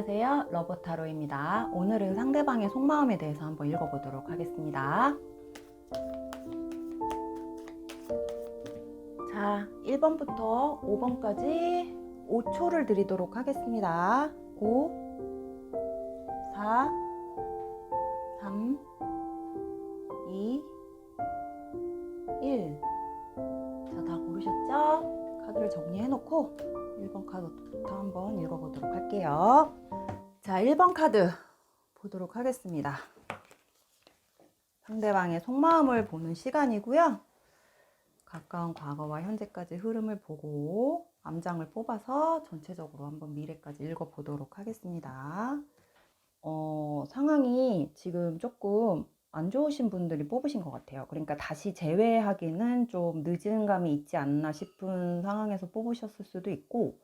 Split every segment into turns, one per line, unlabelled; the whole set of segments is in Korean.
안녕하세요. 러브타로입니다. 오늘은 상대방의 속마음에 대해서 한번 읽어보도록 하겠습니다. 자, 1번부터 5번까지 5초를 드리도록 하겠습니다. 5, 4, 3, 2, 1. 자, 다 고르셨죠? 카드를 정리해놓고 1번 카드부터 한번 읽어보도록 할게요. 자, 1번 카드 보도록 하겠습니다. 상대방의 속마음을 보는 시간이고요. 가까운 과거와 현재까지 흐름을 보고 암장을 뽑아서 전체적으로 한번 미래까지 읽어보도록 하겠습니다. 상황이 지금 조금 안 좋으신 분들이 뽑으신 것 같아요. 그러니까 다시 재회하기는 좀 늦은 감이 있지 않나 싶은 상황에서 뽑으셨을 수도 있고,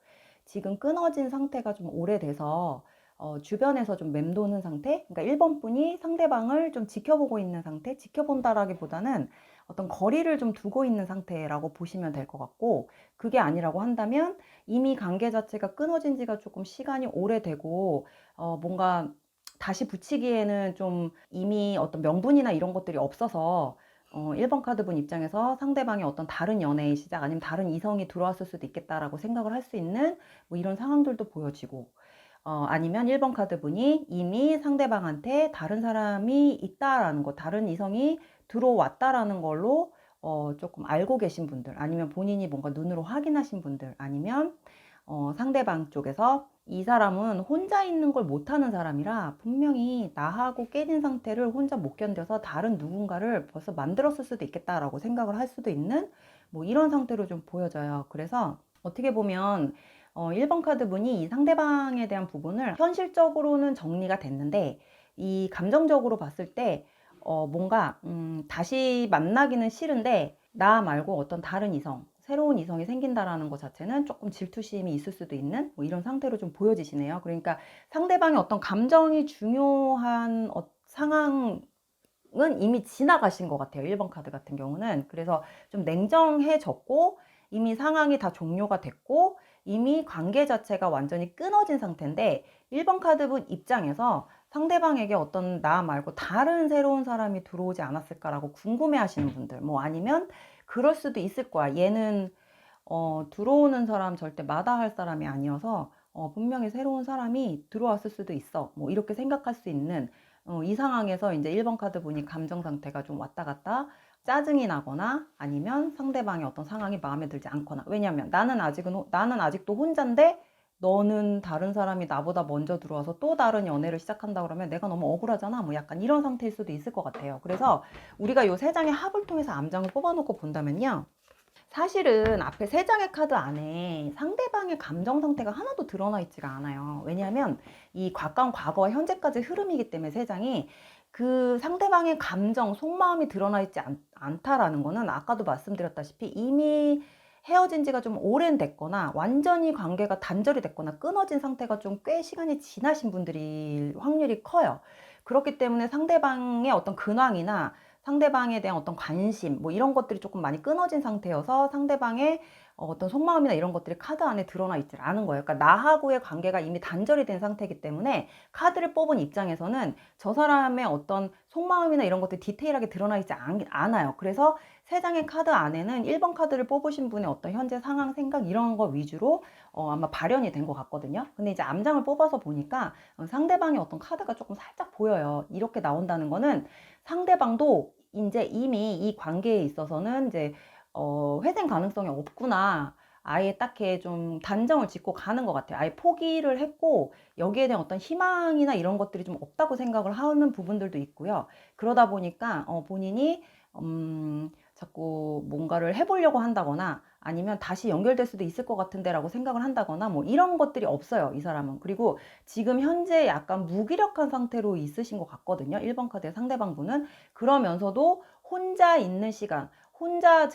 지금 끊어진 상태가 좀 오래돼서 주변에서 좀 맴도는 상태, 그러니까 1번 분이 상대방을 좀 지켜보고 있는 상태, 지켜본다라기보다는 어떤 거리를 좀 두고 있는 상태라고 보시면 될 것 같고, 그게 아니라고 한다면 이미 관계 자체가 끊어진 지가 조금 시간이 오래되고 뭔가 다시 붙이기에는 좀 이미 어떤 명분이나 이런 것들이 없어서 1번 카드분 입장에서 상대방의 어떤 다른 연애의 시작, 아니면 다른 이성이 들어왔을 수도 있겠다라고 생각을 할 수 있는 뭐 이런 상황들도 보여지고, 아니면 1번 카드분이 이미 상대방한테 다른 사람이 있다라는 거, 다른 이성이 들어왔다라는 걸로 조금 알고 계신 분들, 아니면 본인이 뭔가 눈으로 확인하신 분들, 아니면 상대방 쪽에서 이 사람은 혼자 있는 걸 못하는 사람이라 분명히 나하고 깨진 상태를 혼자 못 견뎌서 다른 누군가를 벌써 만들었을 수도 있겠다라고 생각을 할 수도 있는 뭐 이런 상태로 좀 보여져요. 그래서 어떻게 보면 1번 카드 분이 이 상대방에 대한 부분을 현실적으로는 정리가 됐는데, 이 감정적으로 봤을 때 뭔가 다시 만나기는 싫은데 나 말고 어떤 다른 이성, 새로운 이성이 생긴다라는 것 자체는 조금 질투심이 있을 수도 있는 뭐 이런 상태로 좀 보여지시네요. 그러니까 상대방의 어떤 감정이 중요한 상황은 이미 지나가신 것 같아요. 1번 카드 같은 경우는. 그래서 좀 냉정해졌고 이미 상황이 다 종료가 됐고 이미 관계 자체가 완전히 끊어진 상태인데, 1번 카드분 입장에서 상대방에게 어떤 나 말고 다른 새로운 사람이 들어오지 않았을까라고 궁금해 하시는 분들, 뭐 아니면 그럴 수도 있을 거야. 얘는 들어오는 사람 절대 마다할 사람이 아니어서 분명히 새로운 사람이 들어왔을 수도 있어. 뭐 이렇게 생각할 수 있는 이 상황에서 이제 1번 카드 보니 감정 상태가 좀 왔다 갔다 짜증이 나거나, 아니면 상대방의 어떤 상황이 마음에 들지 않거나. 왜냐면 나는 아직도 혼자인데 너는 다른 사람이 나보다 먼저 들어와서 또 다른 연애를 시작한다 그러면 내가 너무 억울하잖아. 뭐 약간 이런 상태일 수도 있을 것 같아요. 그래서 우리가 요 세 장의 합을 통해서 암장을 뽑아놓고 본다면요, 사실은 앞에 세 장의 카드 안에 상대방의 감정 상태가 하나도 드러나 있지가 않아요. 왜냐하면 이 가까운 과거와 현재까지 흐름이기 때문에 세 장이 그 상대방의 감정, 속마음이 드러나 있지 않다라는 거는 아까도 말씀드렸다시피 이미 헤어진 지가 좀 오랜됐거나 완전히 관계가 단절이 됐거나 끊어진 상태가 좀 꽤 시간이 지나신 분들이 확률이 커요. 그렇기 때문에 상대방의 어떤 근황이나 상대방에 대한 어떤 관심, 뭐 이런 것들이 조금 많이 끊어진 상태여서 상대방의 어떤 속마음이나 이런 것들이 카드 안에 드러나 있지 않은 거예요. 그러니까 나하고의 관계가 이미 단절이 된 상태이기 때문에 카드를 뽑은 입장에서는 저 사람의 어떤 속마음이나 이런 것들이 디테일하게 드러나 있지 않아요. 그래서 세 장의 카드 안에는 1번 카드를 뽑으신 분의 어떤 현재 상황, 생각 이런 거 위주로 아마 발현이 된 것 같거든요. 근데 이제 암장을 뽑아서 보니까 상대방의 어떤 카드가 조금 살짝 보여요. 이렇게 나온다는 거는 상대방도 이제 이미 이 관계에 있어서는 이제 회생 가능성이 없구나. 아예 딱히 좀 단정을 짓고 가는 것 같아요. 아예 포기를 했고 여기에 대한 어떤 희망이나 이런 것들이 좀 없다고 생각을 하는 부분들도 있고요. 그러다 보니까 본인이 자꾸 뭔가를 해보려고 한다거나, 아니면 다시 연결될 수도 있을 것 같은데 라고 생각을 한다거나, 뭐 이런 것들이 없어요, 이 사람은. 그리고 지금 현재 약간 무기력한 상태로 있으신 것 같거든요, 1번 카드의 상대방분은. 그러면서도 혼자 있는 시간, 혼자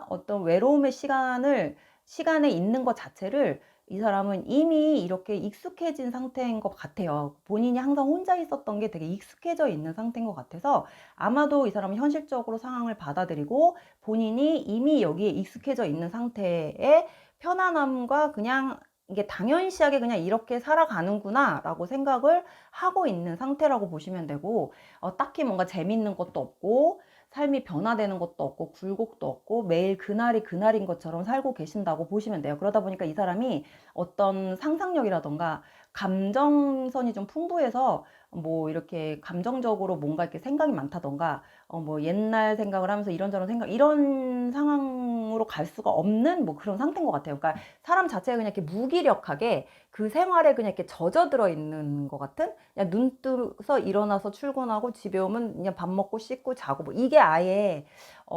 어떤 외로움의 시간에 있는 것 자체를 이 사람은 이미 이렇게 익숙해진 상태인 것 같아요. 본인이 항상 혼자 있었던 게 되게 익숙해져 있는 상태인 것 같아서 아마도 이 사람은 현실적으로 상황을 받아들이고 본인이 이미 여기에 익숙해져 있는 상태에 편안함과 그냥 이게 당연시하게 그냥 이렇게 살아가는구나 라고 생각을 하고 있는 상태라고 보시면 되고, 딱히 뭔가 재밌는 것도 없고 삶이 변화되는 것도 없고 굴곡도 없고 매일 그날이 그날인 것처럼 살고 계신다고 보시면 돼요. 그러다 보니까 이 사람이 어떤 상상력이라던가 감정선이 좀 풍부해서 뭐 이렇게 감정적으로 뭔가 이렇게 생각이 많다던가 뭐 옛날 생각을 하면서 이런저런 생각, 이런 상황으로 갈 수가 없는 뭐 그런 상태인 것 같아요. 그러니까 사람 자체가 그냥 이렇게 무기력하게 그 생활에 그냥 이렇게 젖어들어 있는 것 같은, 그냥 눈 뜨서 일어나서 출근하고 집에 오면 그냥 밥 먹고 씻고 자고 뭐 이게 아예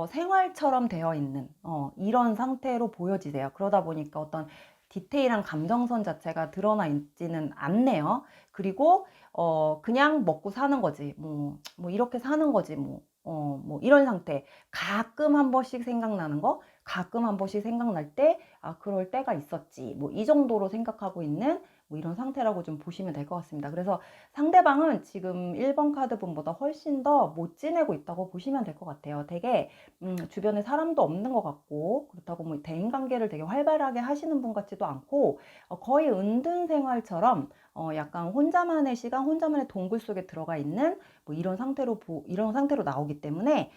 생활처럼 되어 있는 이런 상태로 보여지세요. 그러다 보니까 어떤 디테일한 감정선 자체가 드러나 있지는 않네요. 그리고 그냥 먹고 사는 거지. 뭐 이렇게 사는 거지. 뭐 이런 상태. 가끔 한 번씩 생각나는 거, 가끔 한 번씩 생각날 때, 아, 그럴 때가 있었지. 뭐 이 정도로 생각하고 있는 뭐 이런 상태라고 좀 보시면 될 것 같습니다. 그래서 상대방은 지금 1번 카드 분보다 훨씬 더 못 지내고 있다고 보시면 될 것 같아요. 되게 주변에 사람도 없는 것 같고, 그렇다고 뭐 대인관계를 되게 활발하게 하시는 분 같지도 않고, 거의 은둔 생활처럼 약간 혼자만의 시간, 혼자만의 동굴 속에 들어가 있는 뭐 이런 상태로 나오기 때문에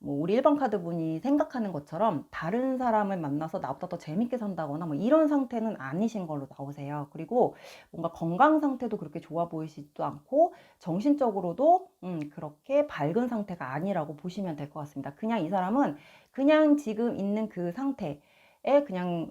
뭐 우리 1번 카드 분이 생각하는 것처럼 다른 사람을 만나서 나보다 더 재밌게 산다거나 뭐 이런 상태는 아니신 걸로 나오세요. 그리고 뭔가 건강 상태도 그렇게 좋아 보이지도 않고 정신적으로도 그렇게 밝은 상태가 아니라고 보시면 될 것 같습니다. 그냥 이 사람은 그냥 지금 있는 그 상태에 그냥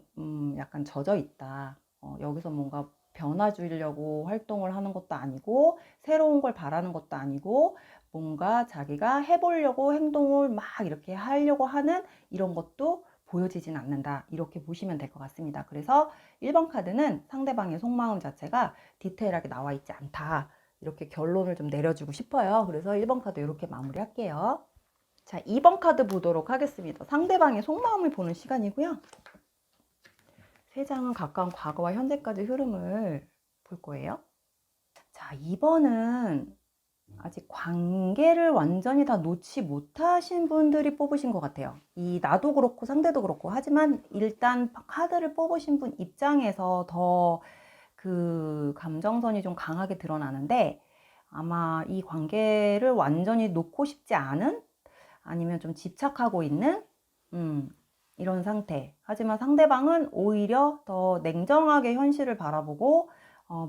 약간 젖어 있다. 여기서 뭔가 변화 주려고 활동을 하는 것도 아니고 새로운 걸 바라는 것도 아니고 뭔가 자기가 해보려고 행동을 막 이렇게 하려고 하는 이런 것도 보여지진 않는다. 이렇게 보시면 될 것 같습니다. 그래서 1번 카드는 상대방의 속마음 자체가 디테일하게 나와 있지 않다. 이렇게 결론을 좀 내려주고 싶어요. 그래서 1번 카드 이렇게 마무리할게요. 자, 2번 카드 보도록 하겠습니다. 상대방의 속마음을 보는 시간이고요. 3장은 가까운 과거와 현재까지 흐름을 볼 거예요. 자, 2번은 아직 관계를 완전히 다 놓지 못하신 분들이 뽑으신 것 같아요. 나도 그렇고 상대도 그렇고, 하지만 일단 카드를 뽑으신 분 입장에서 더 그 감정선이 좀 강하게 드러나는데, 아마 이 관계를 완전히 놓고 싶지 않은, 아니면 좀 집착하고 있는 이런 상태. 하지만 상대방은 오히려 더 냉정하게 현실을 바라보고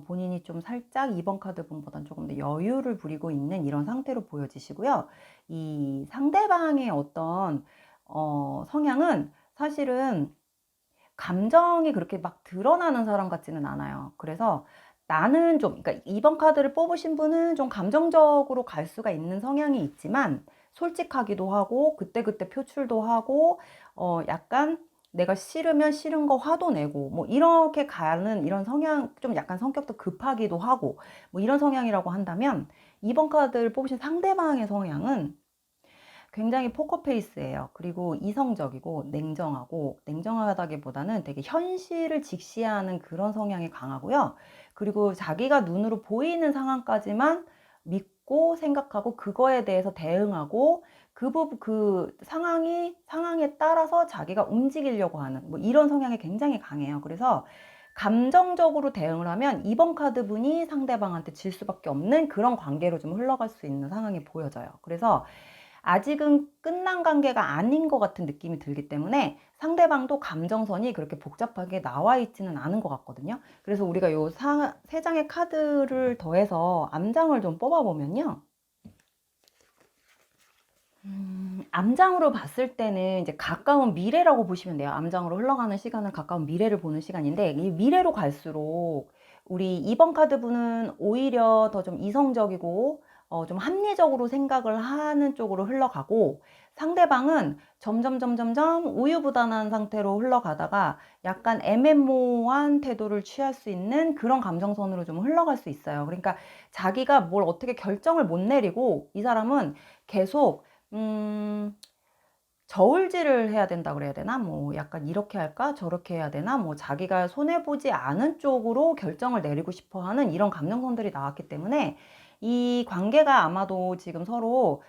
본인이 좀 살짝 2번 카드 분보다는 조금 더 여유를 부리고 있는 이런 상태로 보여지시고요. 이 상대방의 어떤 성향은 사실은 감정이 그렇게 막 드러나는 사람 같지는 않아요. 그래서 나는 좀, 그러니까 2번 카드를 뽑으신 분은 좀 감정적으로 갈 수가 있는 성향이 있지만 솔직하기도 하고 그때그때 표출도 하고 약간 내가 싫으면 싫은 거 화도 내고 뭐 이렇게 가는 이런 성향, 좀 약간 성격도 급하기도 하고 뭐 이런 성향이라고 한다면 2번 카드를 뽑으신 상대방의 성향은 굉장히 포커페이스예요. 그리고 이성적이고 냉정하고, 냉정하다기보다는 되게 현실을 직시하는 그런 성향이 강하고요. 그리고 자기가 눈으로 보이는 상황까지만 믿고 생각하고 그거에 대해서 대응하고 그 상황에 따라서 자기가 움직이려고 하는 뭐 이런 성향이 굉장히 강해요. 그래서 감정적으로 대응을 하면 2번 카드 분이 상대방한테 질 수밖에 없는 그런 관계로 좀 흘러갈 수 있는 상황이 보여져요. 그래서 아직은 끝난 관계가 아닌 것 같은 느낌이 들기 때문에 상대방도 감정선이 그렇게 복잡하게 나와 있지는 않은 것 같거든요. 그래서 우리가 요 3장의 카드를 더해서 암장을 좀 뽑아보면요. 암장으로 봤을 때는 이제 가까운 미래라고 보시면 돼요. 암장으로 흘러가는 시간은 가까운 미래를 보는 시간인데, 이 미래로 갈수록 우리 2번 카드 분은 오히려 더 좀 이성적이고 좀 합리적으로 생각을 하는 쪽으로 흘러가고, 상대방은 점점 우유부단한 상태로 흘러가다가 약간 애매모호한 태도를 취할 수 있는 그런 감정선으로 좀 흘러갈 수 있어요. 그러니까 자기가 뭘 어떻게 결정을 못 내리고 이 사람은 계속 저울질을 해야 된다 그래야 되나? 뭐 약간 이렇게 할까? 저렇게 해야 되나? 뭐 자기가 손해보지 않은 쪽으로 결정을 내리고 싶어 하는 이런 감정선들이 나왔기 때문에 이 관계가 아마도 지금 서로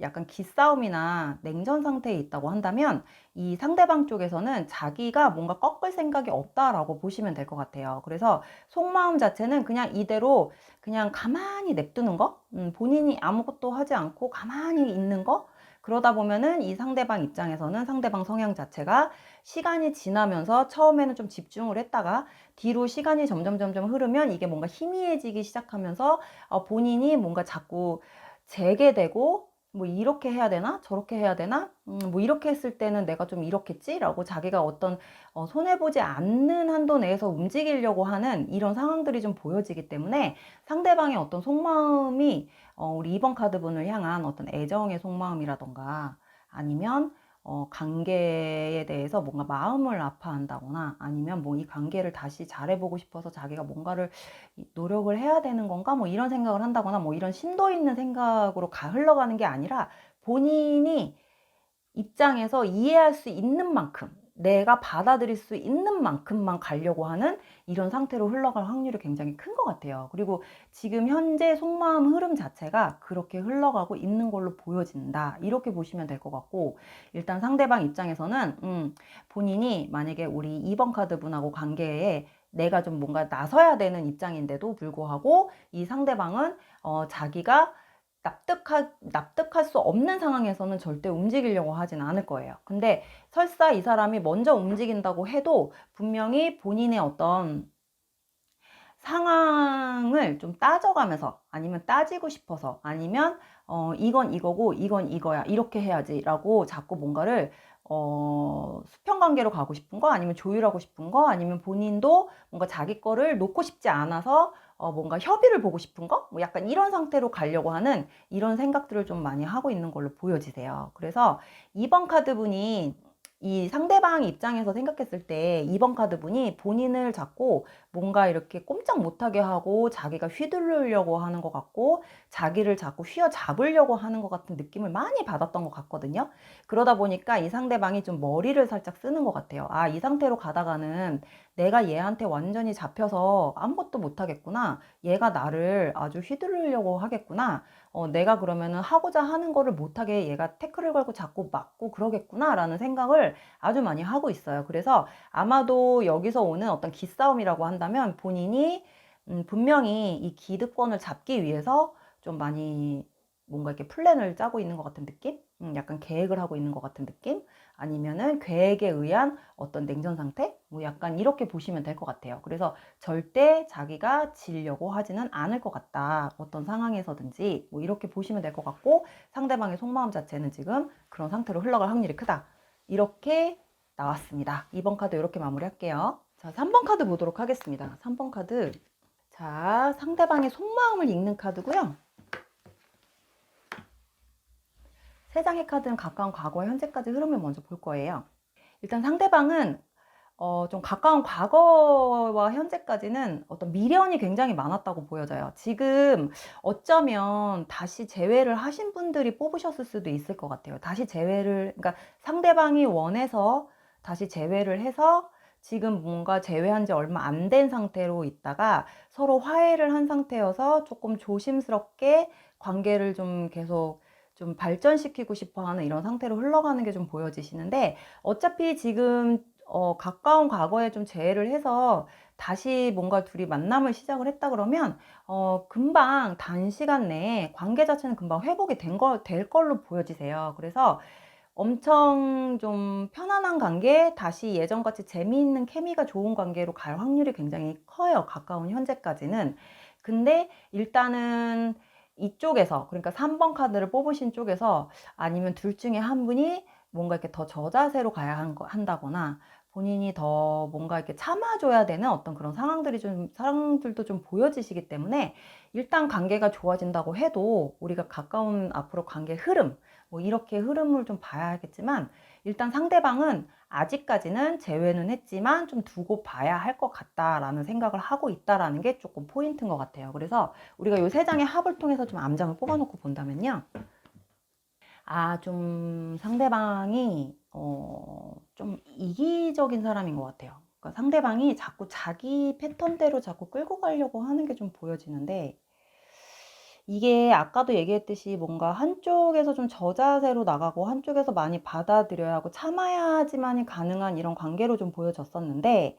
약간 기싸움이나 냉전 상태에 있다고 한다면 이 상대방 쪽에서는 자기가 뭔가 꺾을 생각이 없다라고 보시면 될 것 같아요. 그래서 속마음 자체는 그냥 이대로 그냥 가만히 냅두는 거, 본인이 아무것도 하지 않고 가만히 있는 거. 그러다 보면은 이 상대방 입장에서는 상대방 성향 자체가 시간이 지나면서 처음에는 좀 집중을 했다가 뒤로 시간이 점점 흐르면 이게 뭔가 희미해지기 시작하면서 본인이 뭔가 자꾸 재게 되고, 뭐 이렇게 해야 되나 저렇게 해야 되나, 뭐 이렇게 했을 때는 내가 좀 이렇겠지 라고 자기가 어떤 손해보지 않는 한도 내에서 움직이려고 하는 이런 상황들이 좀 보여지기 때문에 상대방의 어떤 속마음이 우리 2번 카드분을 향한 어떤 애정의 속마음이라던가 아니면 관계에 대해서 뭔가 마음을 아파한다거나 아니면 뭐 이 관계를 다시 잘해보고 싶어서 자기가 뭔가를 노력을 해야 되는 건가 뭐 이런 생각을 한다거나 뭐 이런 심도 있는 생각으로 흘러가는 게 아니라 본인이 입장에서 이해할 수 있는 만큼 내가 받아들일 수 있는 만큼만 가려고 하는 이런 상태로 흘러갈 확률이 굉장히 큰 것 같아요. 그리고 지금 현재 속마음 흐름 자체가 그렇게 흘러가고 있는 걸로 보여진다. 이렇게 보시면 될 것 같고, 일단 상대방 입장에서는 본인이 만약에 우리 2번 카드 분하고 관계에 내가 좀 뭔가 나서야 되는 입장인데도 불구하고 이 상대방은 자기가 납득할 수 없는 상황에서는 절대 움직이려고 하진 않을 거예요. 근데 설사 이 사람이 먼저 움직인다고 해도 분명히 본인의 어떤 상황을 좀 따져가면서 아니면 따지고 싶어서 아니면 이건 이거고 이건 이거야 이렇게 해야지 라고 자꾸 뭔가를 수평 관계로 가고 싶은 거 아니면 조율하고 싶은 거 아니면 본인도 뭔가 자기 거를 놓고 싶지 않아서 뭔가 협의를 보고 싶은 거 뭐 약간 이런 상태로 가려고 하는 이런 생각들을 좀 많이 하고 있는 걸로 보여지세요. 그래서 2번 카드 분이 이 상대방 입장에서 생각했을 때 2번 카드 분이 본인을 자꾸 뭔가 이렇게 꼼짝 못하게 하고 자기가 휘두르려고 하는 것 같고 자기를 자꾸 휘어잡으려고 하는 것 같은 느낌을 많이 받았던 것 같거든요. 그러다 보니까 이 상대방이 좀 머리를 살짝 쓰는 것 같아요. 아, 이 상태로 가다가는 내가 얘한테 완전히 잡혀서 아무것도 못하겠구나. 얘가 나를 아주 휘두르려고 하겠구나. 내가 그러면은 하고자 하는 거를 못하게 얘가 태클을 걸고 자꾸 막고 그러겠구나 라는 생각을 아주 많이 하고 있어요. 그래서 아마도 여기서 오는 어떤 기싸움이라고 한다면 본인이 분명히 이 기득권을 잡기 위해서 좀 많이 뭔가 이렇게 플랜을 짜고 있는 것 같은 느낌? 약간 계획을 하고 있는 것 같은 느낌? 아니면은 계획에 의한 어떤 냉전 상태? 뭐 약간 이렇게 보시면 될 것 같아요. 그래서 절대 자기가 지려고 하지는 않을 것 같다. 어떤 상황에서든지 뭐 이렇게 보시면 될 것 같고 상대방의 속마음 자체는 지금 그런 상태로 흘러갈 확률이 크다. 이렇게 나왔습니다. 2번 카드 이렇게 마무리할게요. 자, 3번 카드 보도록 하겠습니다. 3번 카드. 자, 상대방의 속마음을 읽는 카드고요. 세 장의 카드는 가까운 과거와 현재까지 흐름을 먼저 볼 거예요. 일단 상대방은 좀 가까운 과거와 현재까지는 어떤 미련이 굉장히 많았다고 보여져요. 지금 어쩌면 다시 재회를 하신 분들이 뽑으셨을 수도 있을 것 같아요. 다시 재회를, 그러니까 상대방이 원해서 다시 재회를 해서 지금 뭔가 재회한 지 얼마 안 된 상태로 있다가 서로 화해를 한 상태여서 조금 조심스럽게 관계를 좀 계속 좀 발전시키고 싶어 하는 이런 상태로 흘러가는 게 좀 보여지시는데 어차피 지금 가까운 과거에 좀 재회를 해서 다시 뭔가 둘이 만남을 시작을 했다 그러면 금방 단시간 내에 관계 자체는 금방 회복이 될 걸로 보여지세요. 그래서 엄청 좀 편안한 관계, 다시 예전같이 재미있는 케미가 좋은 관계로 갈 확률이 굉장히 커요. 가까운 현재까지는. 근데 일단은 이쪽에서, 그러니까 3번 카드를 뽑으신 쪽에서 아니면 둘 중에 한 분이 뭔가 이렇게 더 저자세로 가야 한다거나 본인이 더 뭔가 이렇게 참아줘야 되는 어떤 그런 상황들도 좀 보여지시기 때문에 일단 관계가 좋아진다고 해도 우리가 가까운 앞으로 관계 흐름, 뭐 이렇게 흐름을 좀 봐야겠지만 일단 상대방은 아직까지는 제외는 했지만 좀 두고 봐야 할 것 같다라는 생각을 하고 있다라는 게 조금 포인트인 것 같아요. 그래서 우리가 이 세 장의 합을 통해서 좀 암장을 뽑아놓고 본다면요. 아, 좀 상대방이 좀 이기적인 사람인 것 같아요. 그러니까 상대방이 자꾸 자기 패턴대로 자꾸 끌고 가려고 하는 게 좀 보여지는데 이게 아까도 얘기했듯이 뭔가 한쪽에서 좀 저자세로 나가고 한쪽에서 많이 받아들여야 하고 참아야지만이 가능한 이런 관계로 좀 보여졌었는데,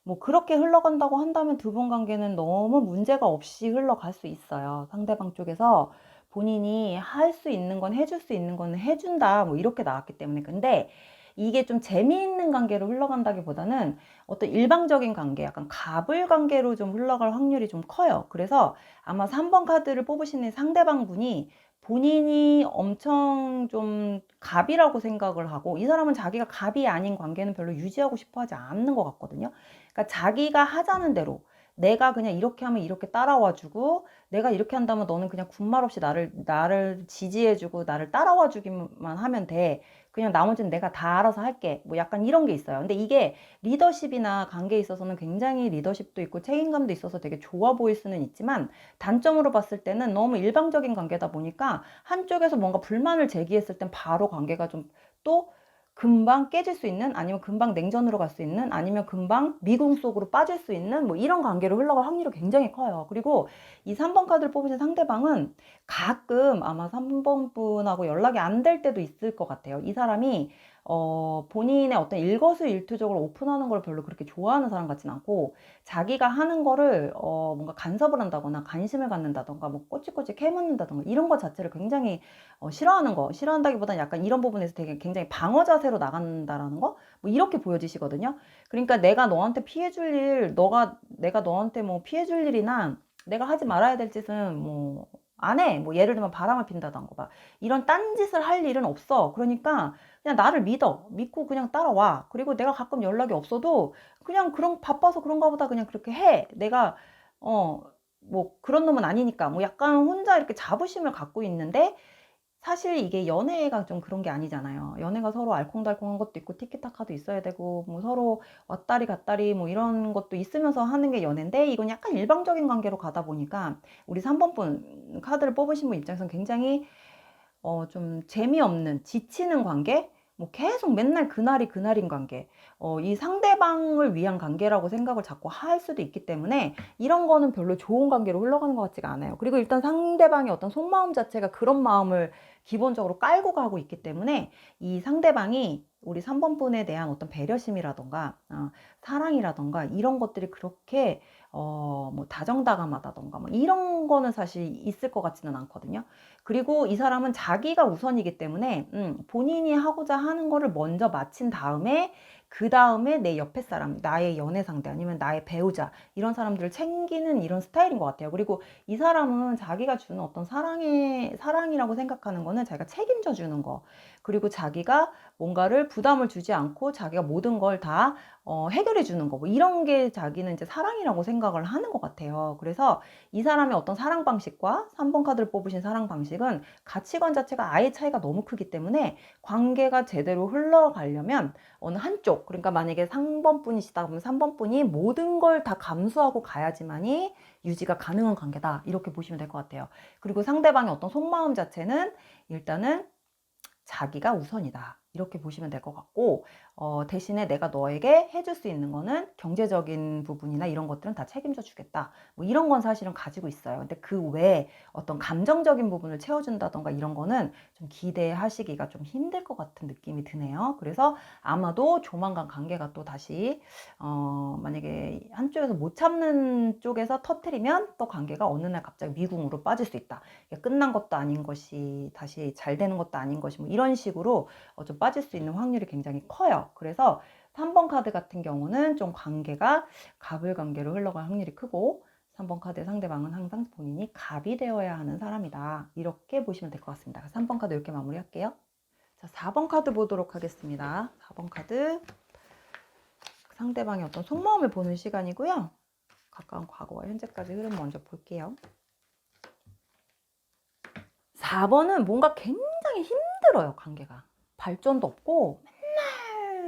뭐 그렇게 흘러간다고 한다면 두 분 관계는 너무 문제가 없이 흘러갈 수 있어요. 상대방 쪽에서 본인이 할 수 있는 건 해줄 수 있는 거는 해준다, 뭐 이렇게 나왔기 때문에. 근데 이게 좀 재미있는 관계로 흘러간다기보다는 어떤 일방적인 관계, 약간 갑을 관계로 좀 흘러갈 확률이 좀 커요. 그래서 아마 3번 카드를 뽑으시는 상대방 분이 본인이 엄청 좀 갑이라고 생각을 하고, 이 사람은 자기가 갑이 아닌 관계는 별로 유지하고 싶어 하지 않는 것 같거든요. 그러니까 자기가 하자는 대로, 내가 그냥 이렇게 하면 이렇게 따라와 주고, 내가 이렇게 한다면 너는 그냥 군말 없이 나를 지지해 주고 나를 따라와 주기만 하면 돼. 그냥 나머지는 내가 다 알아서 할게. 뭐 약간 이런 게 있어요. 근데 이게 리더십이나 관계에 있어서는 굉장히 리더십도 있고 책임감도 있어서 되게 좋아 보일 수는 있지만, 단점으로 봤을 때는 너무 일방적인 관계다 보니까 한쪽에서 뭔가 불만을 제기했을 땐 바로 관계가 좀 또 금방 깨질 수 있는, 아니면 금방 냉전으로 갈 수 있는, 아니면 금방 미궁 속으로 빠질 수 있는 뭐 이런 관계로 흘러갈 확률이 굉장히 커요. 그리고 이 3번 카드를 뽑으신 상대방은 가끔 아마 3번 분하고 연락이 안 될 때도 있을 것 같아요. 이 사람이 본인의 어떤 일거수일투족을 오픈하는 걸 별로 그렇게 좋아하는 사람 같진 않고, 자기가 하는 거를 뭔가 간섭을 한다거나 관심을 갖는다던가 뭐 꼬치꼬치 캐묻는다던가 이런 것 자체를 굉장히 싫어한다기보다는 약간 이런 부분에서 되게 굉장히 방어 자세로 나간다라는 거, 뭐 이렇게 보여지시거든요. 그러니까 내가 너한테 피해 줄 일, 내가 너한테 뭐 피해 줄 일이나 내가 하지 말아야 될 짓은 뭐 안 해. 뭐 예를 들면 바람을 핀다던가 막 이런 딴짓을 할 일은 없어. 그러니까 그냥 나를 믿고 그냥 따라와. 그리고 내가 가끔 연락이 없어도 그냥 그런 바빠서 그런가 보다 그냥 그렇게 해. 내가 어 뭐 그런 놈은 아니니까. 뭐 약간 혼자 이렇게 자부심을 갖고 있는데, 사실 이게 연애가 좀 그런 게 아니잖아요. 연애가 서로 알콩달콩한 것도 있고 티키타카도 있어야 되고 뭐 서로 왔다리 갔다리 뭐 이런 것도 있으면서 하는 게 연애인데, 이건 약간 일방적인 관계로 가다 보니까 우리 3번 분 카드를 뽑으신 분 입장에서는 굉장히 좀 재미없는, 지치는 관계? 뭐 계속 맨날 그날이 그날인 관계. 이 상대방을 위한 관계라고 생각을 자꾸 할 수도 있기 때문에 이런 거는 별로 좋은 관계로 흘러가는 것 같지가 않아요. 그리고 일단 상대방의 어떤 속마음 자체가 그런 마음을 기본적으로 깔고 가고 있기 때문에, 이 상대방이 우리 3번 분에 대한 어떤 배려심이라던가 사랑이라던가 이런 것들이 그렇게 뭐 다정다감하다던가 뭐 이런 거는 사실 있을 것 같지는 않거든요. 그리고 이 사람은 자기가 우선이기 때문에 본인이 하고자 하는 거를 먼저 마친 다음에, 그 다음에 내 옆에 사람, 나의 연애 상대 아니면 나의 배우자, 이런 사람들을 챙기는 이런 스타일인 것 같아요. 그리고 이 사람은 자기가 주는 어떤 사랑이라고 생각하는 거는 자기가 책임져 주는 거, 그리고 자기가 뭔가를 부담을 주지 않고 자기가 모든 걸 다 해결해 주는 거, 뭐 이런 게 자기는 이제 사랑이라고 생각을 하는 것 같아요. 그래서 이 사람의 어떤 사랑 방식과 3번 카드를 뽑으신 사랑 방식은 가치관 자체가 아예 차이가 너무 크기 때문에, 관계가 제대로 흘러가려면 어느 한쪽, 그러니까 만약에 3번 분이시다 그러면 3번 분이 모든 걸 다 감수하고 가야지만이 유지가 가능한 관계다, 이렇게 보시면 될 것 같아요. 그리고 상대방의 어떤 속마음 자체는 일단은 자기가 우선이다, 이렇게 보시면 될 것 같고, 대신에 내가 너에게 해줄 수 있는 거는 경제적인 부분이나 이런 것들은 다 책임져 주겠다, 뭐 이런 건 사실은 가지고 있어요. 근데 그 외에 어떤 감정적인 부분을 채워준다던가 이런 거는 좀 기대하시기가 좀 힘들 것 같은 느낌이 드네요. 그래서 아마도 조만간 관계가 또 다시 만약에 한쪽에서 못 참는 쪽에서 터트리면 또 관계가 어느 날 갑자기 미궁으로 빠질 수 있다. 끝난 것도 아닌 것이 다시 잘 되는 것도 아닌 것이 뭐 이런 식으로 좀 빠질 수 있는 확률이 굉장히 커요. 그래서 3번 카드 같은 경우는 좀 관계가 갑을 관계로 흘러갈 확률이 크고, 3번 카드의 상대방은 항상 본인이 갑이 되어야 하는 사람이다, 이렇게 보시면 될 것 같습니다. 3번 카드 이렇게 마무리할게요. 자, 4번 카드 보도록 하겠습니다. 4번 카드, 상대방의 어떤 속마음을 보는 시간이고요. 가까운 과거와 현재까지 흐름 먼저 볼게요. 4번은 뭔가 굉장히 힘들어요, 관계가. 발전도 없고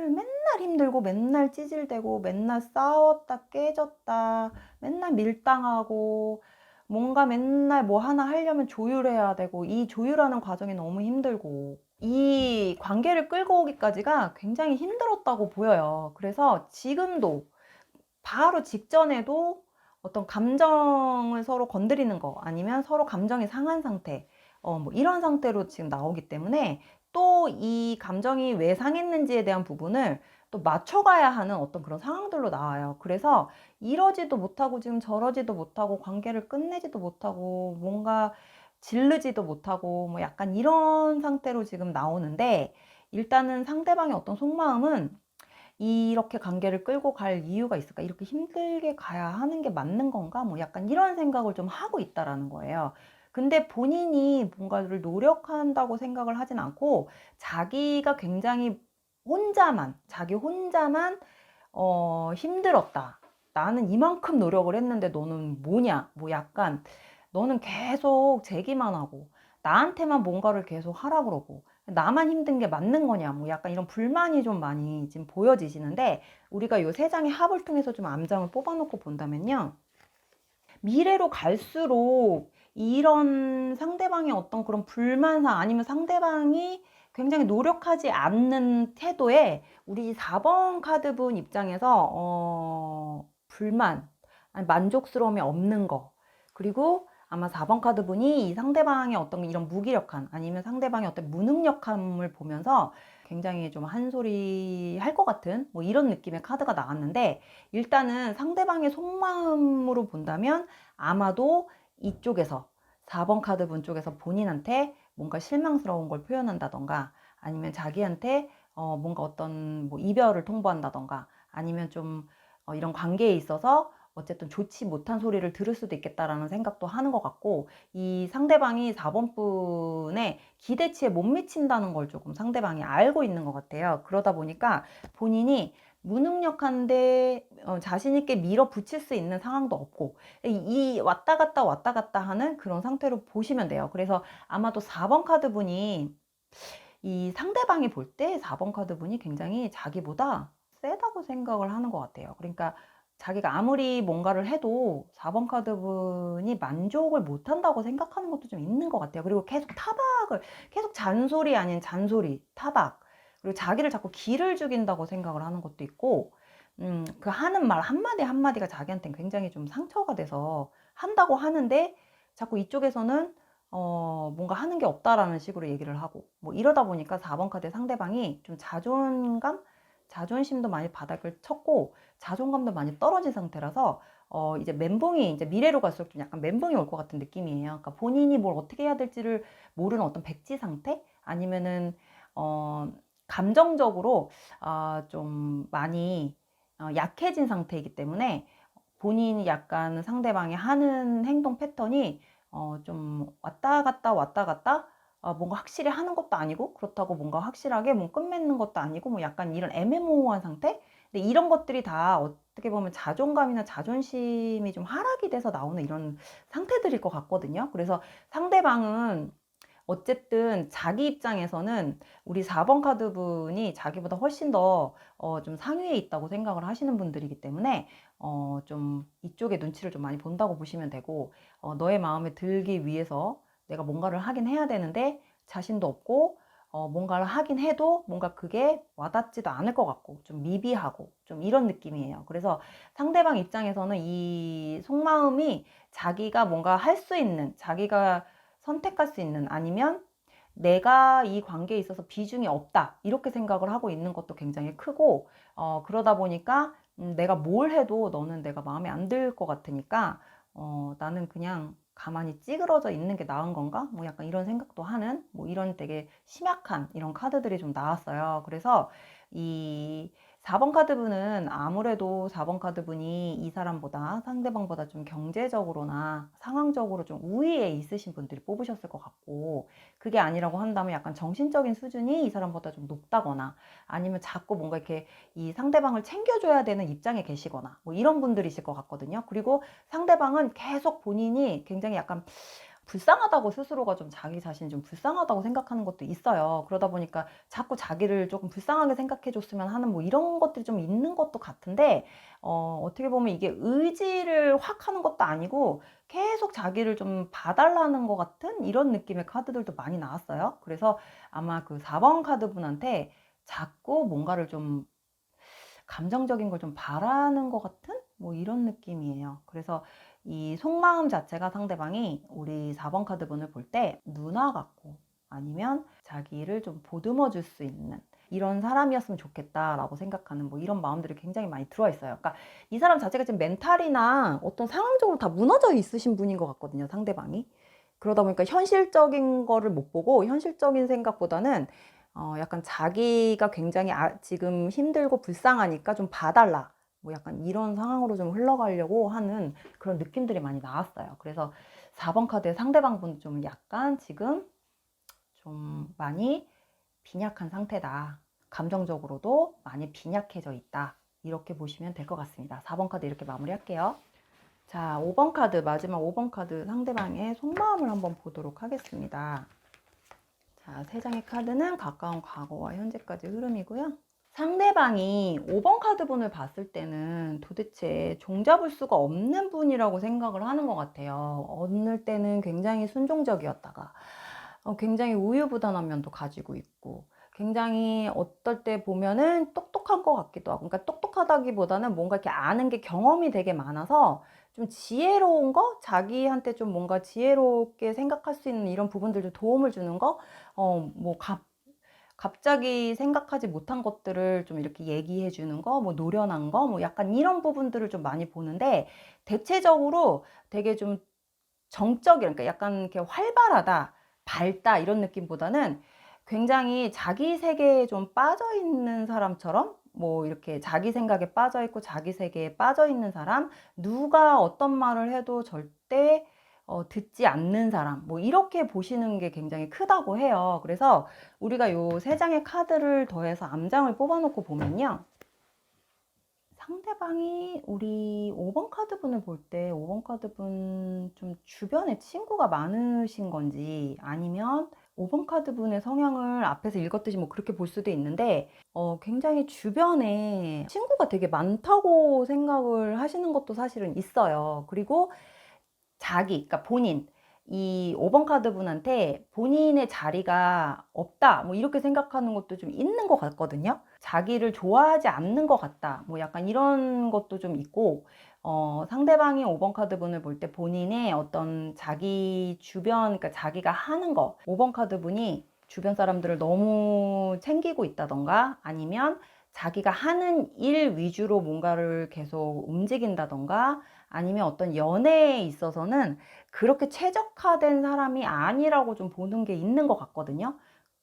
맨날 힘들고 맨날 찌질대고 맨날 싸웠다 깨졌다 맨날 밀당하고, 뭔가 맨날 뭐 하나 하려면 조율해야 되고, 이 조율하는 과정이 너무 힘들고, 이 관계를 끌고 오기까지가 굉장히 힘들었다고 보여요. 그래서 지금도, 바로 직전에도 어떤 감정을 서로 건드리는 거 아니면 서로 감정이 상한 상태, 뭐 이런 상태로 지금 나오기 때문에 또 이 감정이 왜 상했는지에 대한 부분을 또 맞춰가야 하는 어떤 그런 상황들로 나와요. 그래서 이러지도 못하고 지금 저러지도 못하고 관계를 끝내지도 못하고 뭔가 질르지도 못하고 뭐 약간 이런 상태로 지금 나오는데, 일단은 상대방의 어떤 속마음은 이렇게 관계를 끌고 갈 이유가 있을까? 이렇게 힘들게 가야 하는 게 맞는 건가? 뭐 약간 이런 생각을 좀 하고 있다라는 거예요. 근데 본인이 뭔가를 노력한다고 생각을 하진 않고 자기가 굉장히 자기 혼자만 힘들었다. 나는 이만큼 노력을 했는데 너는 뭐냐? 뭐 약간 너는 계속 제기만 하고 나한테만 뭔가를 계속 하라 그러고 나만 힘든 게 맞는 거냐? 뭐 약간 이런 불만이 좀 많이 지금 보여지시는데, 우리가 요 세 장의 합을 통해서 좀 암장을 뽑아놓고 본다면요. 미래로 갈수록 이런 상대방의 어떤 그런 불만사 아니면 상대방이 굉장히 노력하지 않는 태도에 우리 4번 카드분 입장에서 불만, 아니 만족스러움이 없는 거, 그리고 아마 4번 카드분이 이 상대방의 어떤 이런 무기력한 아니면 상대방의 어떤 무능력함을 보면서 굉장히 좀 한 소리 할 것 같은 뭐 이런 느낌의 카드가 나왔는데, 일단은 상대방의 속마음으로 본다면 아마도 이쪽에서 4번 카드 분 쪽에서 본인한테 뭔가 실망스러운 걸 표현한다던가 아니면 자기한테 뭔가 어떤 뭐 이별을 통보한다던가 아니면 좀 이런 관계에 있어서 어쨌든 좋지 못한 소리를 들을 수도 있겠다라는 생각도 하는 것 같고, 이 상대방이 4번 분의 기대치에 못 미친다는 걸 조금 상대방이 알고 있는 것 같아요. 그러다 보니까 본인이 무능력한데 자신 있게 밀어붙일 수 있는 상황도 없고 이 왔다 갔다 하는 그런 상태로 보시면 돼요. 그래서 아마도 4번 카드 분이 이 상대방이 볼 때 4번 카드 분이 굉장히 자기보다 세다고 생각을 하는 것 같아요. 그러니까 자기가 아무리 뭔가를 해도 4번 카드 분이 만족을 못 한다고 생각하는 것도 좀 있는 것 같아요. 그리고 계속 잔소리 아닌 잔소리, 타박, 그리고 자기를 자꾸 기를 죽인다고 생각을 하는 것도 있고, 그 하는 말 한마디 한마디가 자기한테는 굉장히 좀 상처가 돼서 한다고 하는데 자꾸 이쪽에서는 뭔가 하는 게 없다라는 식으로 얘기를 하고 뭐 이러다 보니까 4번 카드 상대방이 좀 자존심도 많이 바닥을 쳤고 자존감도 많이 떨어진 상태라서 이제 멘붕이 이제 미래로 갈수록 좀 약간 멘붕이 올 것 같은 느낌이에요. 그러니까 본인이 뭘 어떻게 해야 될지를 모르는 어떤 백지 상태 아니면은 감정적으로 좀 많이 약해진 상태이기 때문에 본인이 약간 상대방이 하는 행동 패턴이 좀 왔다 갔다 뭔가 확실히 하는 것도 아니고 그렇다고 뭔가 확실하게 뭐 끝맺는 것도 아니고 뭐 약간 이런 애매모호한 상태? 근데 이런 것들이 다 어떻게 보면 자존감이나 자존심이 좀 하락이 돼서 나오는 이런 상태들일 것 같거든요. 그래서 상대방은 어쨌든 자기 입장에서는 우리 4번 카드 분이 자기보다 훨씬 더 좀 상위에 있다고 생각을 하시는 분들이기 때문에 좀 이쪽에 눈치를 좀 많이 본다고 보시면 되고, 너의 마음에 들기 위해서 내가 뭔가를 하긴 해야 되는데 자신도 없고 뭔가를 하긴 해도 뭔가 그게 와닿지도 않을 것 같고 좀 미비하고 좀 이런 느낌이에요. 그래서 상대방 입장에서는 이 속마음이 자기가 뭔가 할 수 있는, 자기가 선택할 수 있는 아니면 내가 이 관계에 있어서 비중이 없다 이렇게 생각을 하고 있는 것도 굉장히 크고, 그러다 보니까 내가 뭘 해도 너는 내가 마음에 안 들 것 같으니까 나는 그냥 가만히 찌그러져 있는 게 나은 건가? 뭐 약간 이런 생각도 하는 뭐 이런 되게 심약한 이런 카드들이 좀 나왔어요. 그래서 이 4번 카드분은 아무래도 4번 카드분이 이 사람보다 상대방보다 좀 경제적으로나 상황적으로 좀 우위에 있으신 분들이 뽑으셨을 것 같고, 그게 아니라고 한다면 약간 정신적인 수준이 이 사람보다 좀 높다거나 아니면 자꾸 뭔가 이렇게 이 상대방을 챙겨줘야 되는 입장에 계시거나 뭐 이런 분들이실 것 같거든요. 그리고 상대방은 계속 본인이 굉장히 약간 불쌍하다고 스스로가 좀 자기 자신이 좀 불쌍하다고 생각하는 것도 있어요. 그러다 보니까 자꾸 자기를 조금 불쌍하게 생각해 줬으면 하는 뭐 이런 것들이 좀 있는 것도 같은데, 어떻게 보면 이게 의지를 확 하는 것도 아니고 계속 자기를 좀 봐달라는 것 같은 이런 느낌의 카드들도 많이 나왔어요. 그래서 아마 그 4번 카드 분한테 자꾸 뭔가를 좀 감정적인 걸 좀 바라는 것 같은 뭐 이런 느낌이에요. 그래서 이 속마음 자체가 상대방이 우리 4번 카드 분을 볼 때 누나 같고 아니면 자기를 좀 보듬어 줄 수 있는 이런 사람이었으면 좋겠다라고 생각하는 뭐 이런 마음들이 굉장히 많이 들어 있어요. 그러니까 이 사람 자체가 지금 멘탈이나 어떤 상황적으로 다 무너져 있으신 분인 것 같거든요, 상대방이. 그러다 보니까 현실적인 거를 못 보고 현실적인 생각보다는 약간 자기가 굉장히 지금 힘들고 불쌍하니까 좀 봐달라. 뭐 약간 이런 상황으로 좀 흘러가려고 하는 그런 느낌들이 많이 나왔어요. 그래서 4번 카드의 상대방 분 좀 약간 지금 좀 많이 빈약한 상태다. 감정적으로도 많이 빈약해져 있다. 이렇게 보시면 될 것 같습니다. 4번 카드 이렇게 마무리할게요. 자, 5번 카드, 마지막 5번 카드 상대방의 속마음을 한번 보도록 하겠습니다. 자, 세 장의 카드는 가까운 과거와 현재까지 흐름이고요. 상대방이 5번 카드 분을 봤을 때는 도대체 종잡을 수가 없는 분이라고 생각을 하는 것 같아요. 어느 때는 굉장히 순종적이었다가 굉장히 우유부단한 면도 가지고 있고 굉장히 어떨 때 보면은 똑똑한 것 같기도 하고, 그러니까 똑똑하다기보다는 뭔가 이렇게 아는 게 경험이 되게 많아서 좀 지혜로운 거, 자기한테 좀 뭔가 지혜롭게 생각할 수 있는 이런 부분들도 도움을 주는 거, 뭐 갑자기 생각하지 못한 것들을 좀 이렇게 얘기해 주는 거, 뭐 노련한 거, 뭐 약간 이런 부분들을 좀 많이 보는데, 대체적으로 되게 좀 정적이, 그러니까 약간 이렇게 활발하다, 밝다 이런 느낌보다는 굉장히 자기 세계에 좀 빠져 있는 사람처럼, 뭐 이렇게 자기 생각에 빠져 있고 자기 세계에 빠져 있는 사람, 누가 어떤 말을 해도 절대 듣지 않는 사람, 뭐 이렇게 보시는 게 굉장히 크다고 해요. 그래서 우리가 요 세 장의 카드를 더해서 암장을 뽑아놓고 보면요, 상대방이 우리 5번 카드 분을 볼 때 5번 카드 분 좀 주변에 친구가 많으신 건지, 아니면 5번 카드 분의 성향을 앞에서 읽었듯이 뭐 그렇게 볼 수도 있는데, 굉장히 주변에 친구가 되게 많다고 생각을 하시는 것도 사실은 있어요. 그리고 그러니까 본인, 이 5번 카드 분한테 본인의 자리가 없다, 뭐 이렇게 생각하는 것도 좀 있는 것 같거든요. 자기를 좋아하지 않는 것 같다, 뭐 약간 이런 것도 좀 있고, 상대방이 5번 카드 분을 볼 때 본인의 어떤 자기 주변, 그러니까 자기가 하는 거, 5번 카드 분이 주변 사람들을 너무 챙기고 있다던가, 아니면 자기가 하는 일 위주로 뭔가를 계속 움직인다던가, 아니면 어떤 연애에 있어서는 그렇게 최적화된 사람이 아니라고 좀 보는 게 있는 것 같거든요.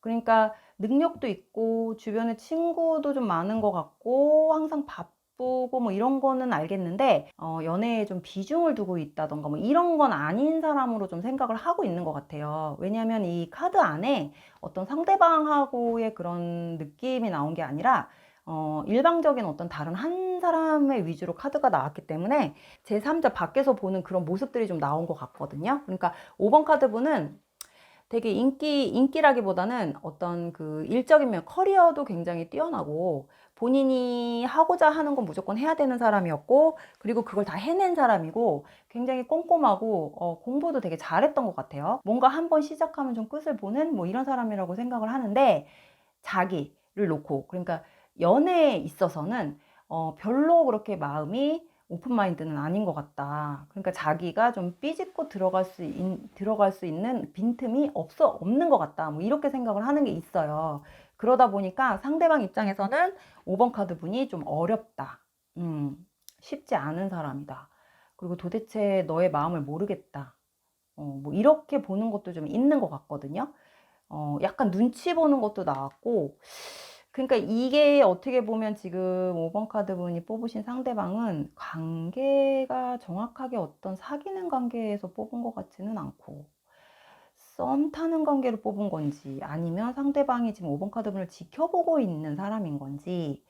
그러니까 능력도 있고 주변에 친구도 좀 많은 것 같고 항상 바쁘고 뭐 이런 거는 알겠는데, 연애에 좀 비중을 두고 있다던가 뭐 이런 건 아닌 사람으로 좀 생각을 하고 있는 것 같아요. 왜냐하면 이 카드 안에 어떤 상대방하고의 그런 느낌이 나온 게 아니라 일방적인 어떤 다른 한 사람의 위주로 카드가 나왔기 때문에 제3자 밖에서 보는 그런 모습들이 좀 나온 것 같거든요. 그러니까 5번 카드 분은 되게 인기라기보다는 어떤 그 일적인 면, 커리어도 굉장히 뛰어나고 본인이 하고자 하는 건 무조건 해야 되는 사람이었고, 그리고 그걸 다 해낸 사람이고, 굉장히 꼼꼼하고 공부도 되게 잘했던 것 같아요. 뭔가 한번 시작하면 좀 끝을 보는 뭐 이런 사람이라고 생각을 하는데, 자기를 놓고, 그러니까 연애에 있어서는 별로 그렇게 마음이 오픈 마인드는 아닌 것 같다. 그러니까 자기가 좀 삐집고 들어갈 수 있는 빈틈이 없는 것 같다. 뭐 이렇게 생각을 하는 게 있어요. 그러다 보니까 상대방 입장에서는 5번 카드 분이 좀 어렵다. 쉽지 않은 사람이다. 그리고 도대체 너의 마음을 모르겠다. 뭐 이렇게 보는 것도 좀 있는 것 같거든요. 약간 눈치 보는 것도 나왔고, 그러니까 이게 어떻게 보면 지금 5번 카드 분이 뽑으신 상대방은 관계가 정확하게 어떤 사귀는 관계에서 뽑은 것 같지는 않고, 썸 타는 관계를 뽑은 건지, 아니면 상대방이 지금 5번 카드 분을 지켜보고 있는 사람인 건지,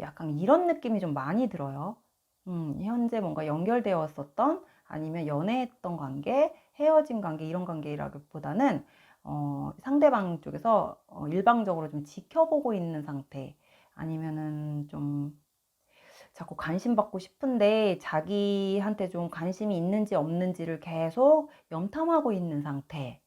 약간 이런 느낌이 좀 많이 들어요. 현재 뭔가 연결되었었던, 아니면 연애했던 관계, 헤어진 관계, 이런 관계라기보다는 상대방 쪽에서 일방적으로 좀 지켜보고 있는 상태, 아니면은 좀 자꾸 관심 받고 싶은데 자기한테 좀 관심이 있는지 없는지를 계속 염탐하고 있는 상태.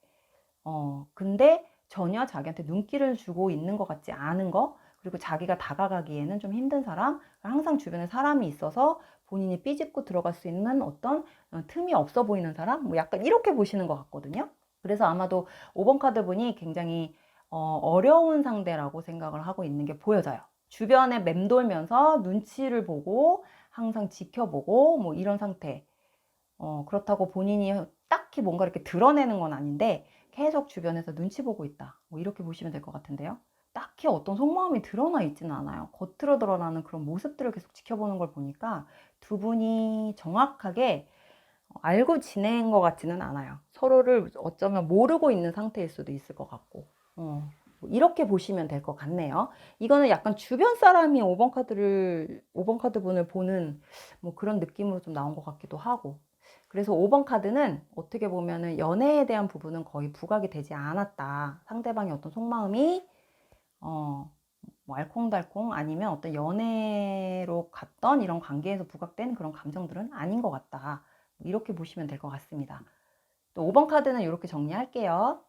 근데 전혀 자기한테 눈길을 주고 있는 것 같지 않은 거, 그리고 자기가 다가가기에는 좀 힘든 사람, 항상 주변에 사람이 있어서 본인이 삐집고 들어갈 수 있는 어떤 틈이 없어 보이는 사람? 뭐 약간 이렇게 보시는 것 같거든요. 그래서 아마도 5번 카드 분이 굉장히 어려운 상대라고 생각을 하고 있는 게 보여져요. 주변에 맴돌면서 눈치를 보고 항상 지켜보고 뭐 이런 상태. 그렇다고 본인이 딱히 뭔가 이렇게 드러내는 건 아닌데 계속 주변에서 눈치 보고 있다. 뭐 이렇게 보시면 될 것 같은데요. 딱히 어떤 속마음이 드러나 있지는 않아요. 겉으로 드러나는 그런 모습들을 계속 지켜보는 걸 보니까 두 분이 정확하게 알고 지낸 것 같지는 않아요. 서로를 어쩌면 모르고 있는 상태일 수도 있을 것 같고. 뭐 이렇게 보시면 될 것 같네요. 이거는 약간 주변 사람이 5번 카드 분을 보는 뭐 그런 느낌으로 좀 나온 것 같기도 하고. 그래서 5번 카드는 어떻게 보면은 연애에 대한 부분은 거의 부각이 되지 않았다. 상대방의 어떤 속마음이 뭐 알콩달콩 아니면 어떤 연애로 갔던 이런 관계에서 부각된 그런 감정들은 아닌 것 같다. 이렇게 보시면 될 것 같습니다. 또 5번 카드는 이렇게 정리할게요.